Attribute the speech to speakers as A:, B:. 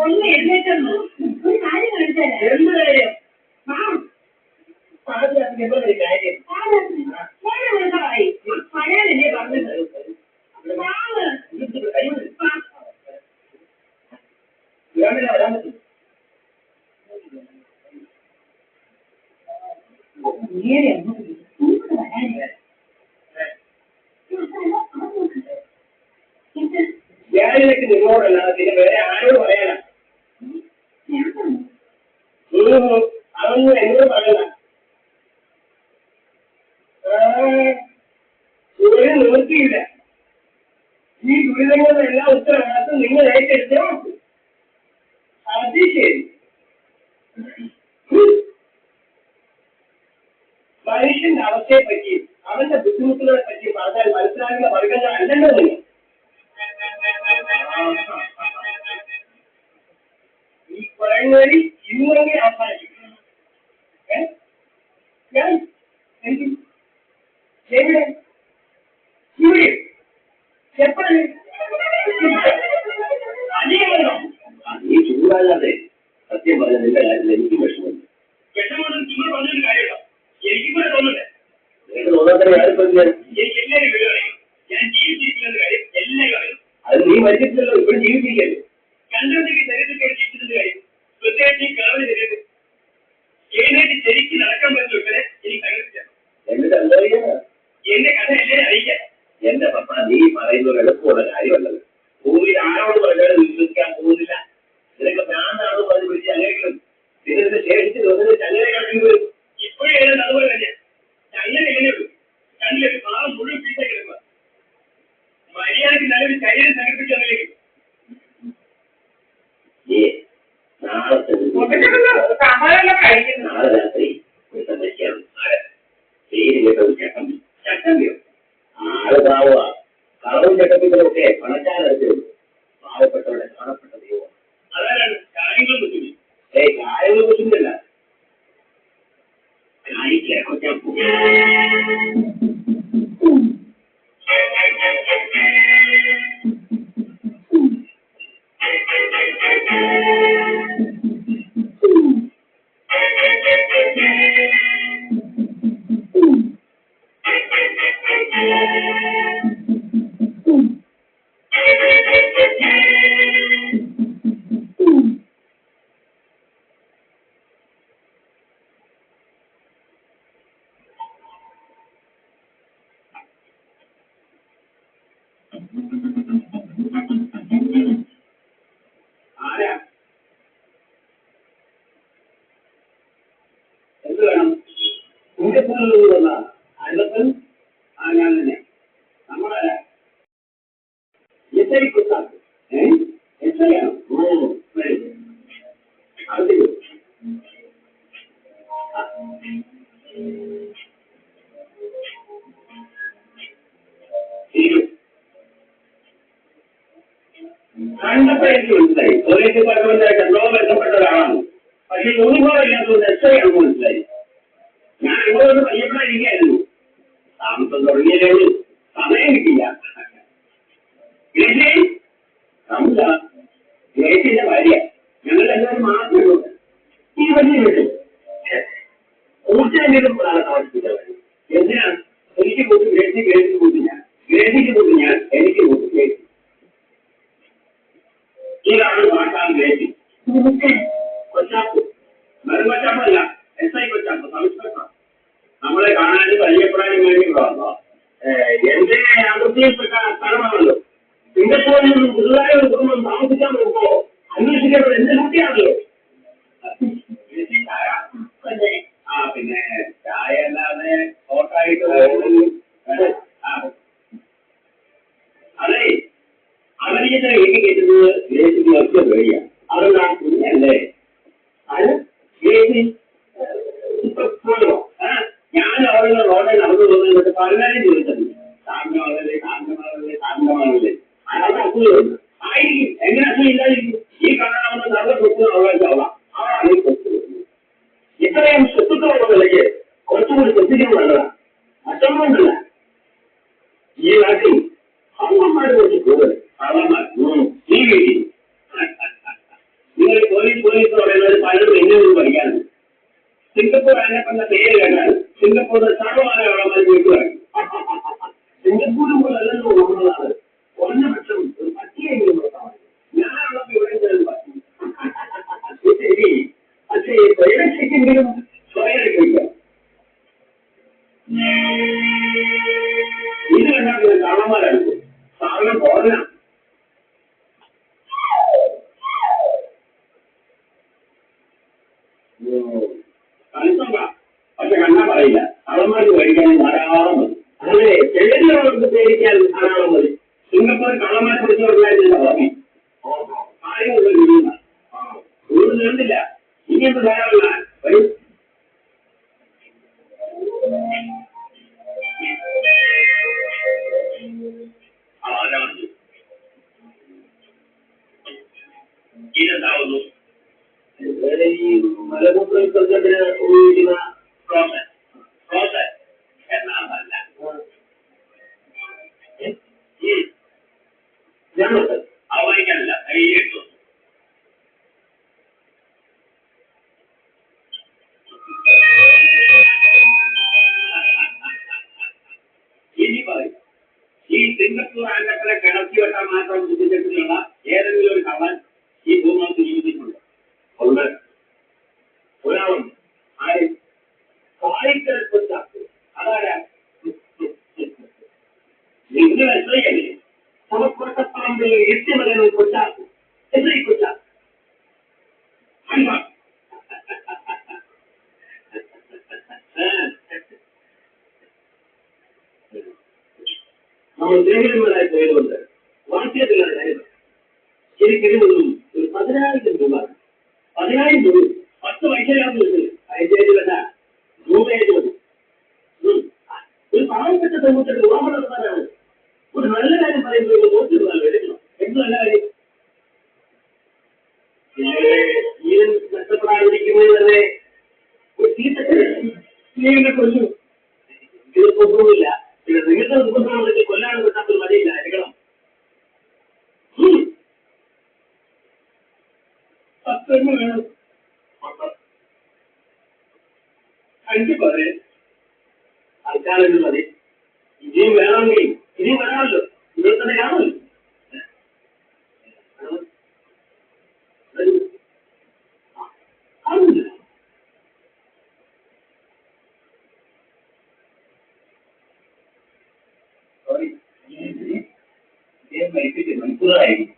A: ഒന്ന് എഴുന്നേറ്റൊന്നു ഒരു കാര്യം കാണിച്ചാലേ എന്ത് കാര്യം പാതിരാത്രി കാര്യം നേരെ പഴയതല്ലേ പറഞ്ഞത് ഞാനിലേക്ക് നിങ്ങളോടല്ലാതെ പിന്നെ വേറെ ആരോട് പറയാനാ അതൊന്നും എന്നോട് പറയല ഒരു നിവൃത്തിയില്ല ഈ ദുരിതങ്ങളുടെ എല്ലാ ഉത്തരവാദിത്വം നിങ്ങൾ ഏറ്റെടുത്തേ അത് ശരി മനുഷ്യന്റെ അവസ്ഥയെ പറ്റി അവന്റെ ബുദ്ധിമുട്ടുകളെ പറ്റി പറഞ്ഞാൽ മനസ്സിലാകുന്ന വർഗങ്ങൾ അല്ലല്ലോ നിങ്ങൾ ഈ കുരങ്ങേരി ഇന്നെങ്കിൽ അവസാനിക്കും ഞാൻ എവിടെ ഇവിടെ എപ്പോഴും ഈ ചൂടാകാതെ സത്യം പറഞ്ഞ നിന്റെ കാര്യത്തിൽ എനിക്ക് വിഷമമുണ്ട് വിഷമമുണ്ടെന്ന് ചൂട് പറഞ്ഞൊരു കാര്യമുണ്ടോ എനിക്ക് കൂടെ തോന്നുന്നില്ല നിങ്ങൾക്ക് തോന്നാത്ത കാര്യം എനിക്ക് എല്ലാവരും വീട് അറിയും ഞാൻ ജീവിച്ചിരിക്കുന്ന കാര്യം എല്ലാവരും അറിയും അത് നീ മരിച്ചിട്ടില്ലല്ലോ ഇവിടെ ജീവിച്ചിരിക്കല്ലേ കണ്ടതിക്ക് ശരീരത്തിൽ ജീവിച്ചതിന്റെ കാര്യം പ്രത്യേകിച്ച് കാവലി തരുന്നത് എഴുന്നേറ്റ് ശരിക്കും നടക്കാൻ പറ്റുന്നവരെ എനിക്ക് സങ്കല്പിക്കാം എന്നിട്ട് എന്താ അറിയാം എന്റെ കഥ എല്ലാവരും അറിയിക്കാം എന്റെ പപ്പ നീ പറയുന്നത് എളുപ്പമുള്ള കാര്യമല്ലത് ഭൂമിയിൽ ആരോട് പറഞ്ഞാലും വിശ്വസിക്കാൻ പോകുന്നില്ല നിനക്ക് ഭ്രാന്താണെന്ന് പറഞ്ഞ് പിടിച്ച് അങ്ങനെയും നിങ്ങളുടെ ശേഷിച്ച് തോന്നുന്നത് ചങ്ങനെ കടന്നു വരും ഇപ്പോഴും എഴുതുന്നത് അതുപോലെ തന്നെ ചങ്ങനെ എങ്ങനെ വരും കണ്ണിലേക്ക് പാവം മുഴുവൻ പീസ കിടക്കുക മര്യാദയ്ക്ക് നല്ലൊരു ശരീരം സംഘടിപ്പിച്ചതിലേക്ക് നാളെ രാത്രി ചട്ടമ്പിയോ ആള് പാവുക കളവും ചട്ടപ്പികളൊക്കെ പണക്കാരെടുത്ത് പാവപ്പെട്ടവരുടെ കാണപ്പെട്ട ദൈവം അതാരാണ് കാര്യങ്ങൾ ബുദ്ധിമുട്ടി കാര്യങ്ങൾ ബുദ്ധിമുട്ടില്ല എന്ത് വേണം കുഞ്ചപ്പൂരിലുള്ള അല്ലപ്പൻ ഞാൻ തന്നെ നമ്മുടെ എസ് ഐ കുത്താക്ക് എസ് ഐ ആണോ അത് കണ്ടപ്പോ എനിക്ക് മനസ്സിലായി പോലീസ് ഡിപ്പാർട്ട്മെന്റായിട്ട് എന്തോ ബന്ധപ്പെട്ട ഒരാളാണ് പക്ഷെ യൂണിഫോം ഇല്ലാത്തതുകൊണ്ട് എസ് ഐ ആണെന്ന് മനസ്സിലായി ഞാൻ അങ്ങോട്ട് പയ്യപ്പെടാതിരിക്കുകയായിരുന്നു താമസം തുടങ്ങിയതേ ഉള്ളൂ സമയം കിട്ടില്ല ഗ്രേസി റംസ ഗ്രേസിന്റെ ഭാര്യ ഞങ്ങൾ എല്ലാവരും മാത്രമേ ഉള്ളൂ ഈ വലിയ വീട്ടിൽ ഊർജ്ജം താമസിപ്പിച്ചത് എന്തിനാ എനിക്ക് കൂട്ടി ഗ്രേസിക്ക് കൂട്ടി ഞാൻ ഗ്രേസിക്ക് കൂട്ടി ഞാൻ എനിക്ക് കൂട്ടി ഗ്രേസി ഇതാണ് ഭാഷാൻ ഗ്രേസി കൊച്ചാപ്പ് വെറും കൊച്ചാപ്പല്ല എസ് ഐ കൊച്ചാപ്പ് സംസ്കൃതം നമ്മളെ കാണാനും പരിചയപ്പെടാനും വേണ്ടി വന്നോ എന്റെ അതിർത്തിയിൽപ്പെട്ട സ്ഥലമാണല്ലോ സിംഗപ്പൂരിൽ നിന്നും പുതുതായ ഒരു കുടുംബം താമസിക്കാൻ പോകുമ്പോ അന്വേഷിക്കപ്പെടുന്ന എന്റെ കുട്ടിയാണല്ലോ പിന്നെ ചായ അല്ലാതെ ഹോട്ടായിട്ട് അതെ അമേരിക്കത്തെ വീട്ടിൽ കയറ്റുന്നത് ഗ്രേസിന് ഒറ്റ പേടിയ അതെന്താ കുഞ്ഞല്ലേ അത് ഗ്രേസി ഞാൻ അവിടെ റോഡിൽ നടന്നു പോകുന്നത് 14 ചോദിച്ചത് സാന്തമാണല്ലേ അയാളുടെ അസുഖമുണ്ട് ആയിരിക്കും എങ്ങനെ അസുഖം ഇല്ലാതിരിക്കും ഈ കാണാവുന്ന നല്ല സ്വത്ത് അവകാശമാവാം അതാണ് ഈ സ്വത്ത് ഇത്രയും സ്വത്തുക്കളുള്ള വിലയ്ക്ക് കുറച്ചുകൂടി ശ്രദ്ധിക്കുന്നത് നല്ലതാണ് മറ്റൊന്നുമില്ല ഈ നാട്ടിൽ അമ്മമാരെ കുറച്ച് കൂടുതൽ കള്ളന്മാർ ഈ വീട്ടിൽ പോലീസ് എന്ന് പറയുന്നത് പലരും എന്നെ ഒന്ന് പഠിക്കാനുണ്ട്. സിംഗപ്പൂർ അതിനെപ്പന്ന പേര് കേട്ടാൽ സിംഗപ്പൂർ സർവ്വമാനവളന്മാർ വീട്ടുകാർ. സിംഗപ്പൂരും പോലെ അല്ലെന്ന് തോന്നുന്നതാണ്. ഒന്നപക്ഷം ഒരു പറ്റിയെങ്കിലും നടത്താൻ ഞാനുള്ളപ്പോൾ ഇവിടെ പറ്റി. ശരി, പക്ഷേ സ്വയരക്ഷയ്ക്കെങ്കിലും സ്വയരക്ഷയ്ക്കാം. ഇത് കണ്ടാൽ കള്ളന്മാരാണ്. സാധനം പോരാ. പക്ഷെ കണ്ടാ പറയില്ല. കള്ളന്മാർക്ക് പേടിക്കാൻ ധാരാളം മതി. അങ്ങനെ ചെല്ലുന്നവർക്ക് പേടിക്കാൻ ധാരാളം മതി. സിംഗപ്പൂർ കള്ളന്മാരെ പിടിച്ചവർക്കായിട്ടില്ല പറഞ്ഞു. കാര്യമുള്ള വീടില്ല, വീട് നീണ്ടില്ല. ഇനിയൊന്ന് ധാരാളമില്ല. വരും. ഇതെന്താവുന്നു? ഈ മലമൂത്ര വിസർജനത്തിന് ഉപയോഗിക്കുന്ന പ്രോസസ് എന്നാണല്ല. ഞങ്ങൾക്ക് അവഗണിക്കാനില്ല. കൈയിട്ടു ഇനി പറയും. ഈ സിംഗപ്പൂർ ആൻഡപ്പനെ കിടത്തി വെട്ടാൻ മാത്രം ചിന്തിച്ചിട്ടുള്ള ഏതെങ്കിലും ഒരു കള്ളൻ ഈ ഭൂമിക്ക് ജീവിച്ചിട്ടുണ്ട്? ഉണ്ട്. ഒരാളും ആരും കായിക്കൽ കൊച്ചാക്കും. അതാരാ? നിങ്ങൾ എത്രയല്ലേ സമപ്പുറത്തപ്പറമ്പിൽ എത്തിമകനും കൊച്ചാക്കും. എത്ര കൊച്ചാക്കും? നമ്മൾ ദേഹന്മാരായി പോയതുകൊണ്ട് വാക്യത്തിലാണ് കാര്യം. എനിക്കിതിനൊന്നും ഒരു 10,000 രൂപ. 10,000 രൂപ 10 പൈസയാകുന്നത് അയച്ചേരുവല്ല, രൂപയായിട്ട് മതി. ഒരു പാവപ്പെട്ട സമൂഹത്തിൽ വിവാഹം നടത്താനാണ്. ഒരു നല്ല കാര്യം പറയുമ്പോൾ നോക്കിയിരുന്നാൽ എടുക്കണം. എന്ത് നല്ല കാര്യം? ജീവൻ നഷ്ടപ്പെടാതിരിക്കുന്നത് തന്നെ ഒരു ജീവനെ കൊല്ലും. ഇത് കൊന്നുമില്ല. നിങ്ങളുടെ നിർബന്ധമാണെങ്കിൽ കൊല്ലാതെ കിട്ടാത്തൊരു മടിയില്ല. എടുക്കണം. 10 വേണം. 5 പേര് ആൾക്കാരെന്ന് മതി. ഇനിയും വേണമെങ്കിൽ ഇനിയും വരാമല്ലോ. ഇവിടെ തന്നെ കാണുമല്ലോ. മണിക്കൂറായിരിക്കും.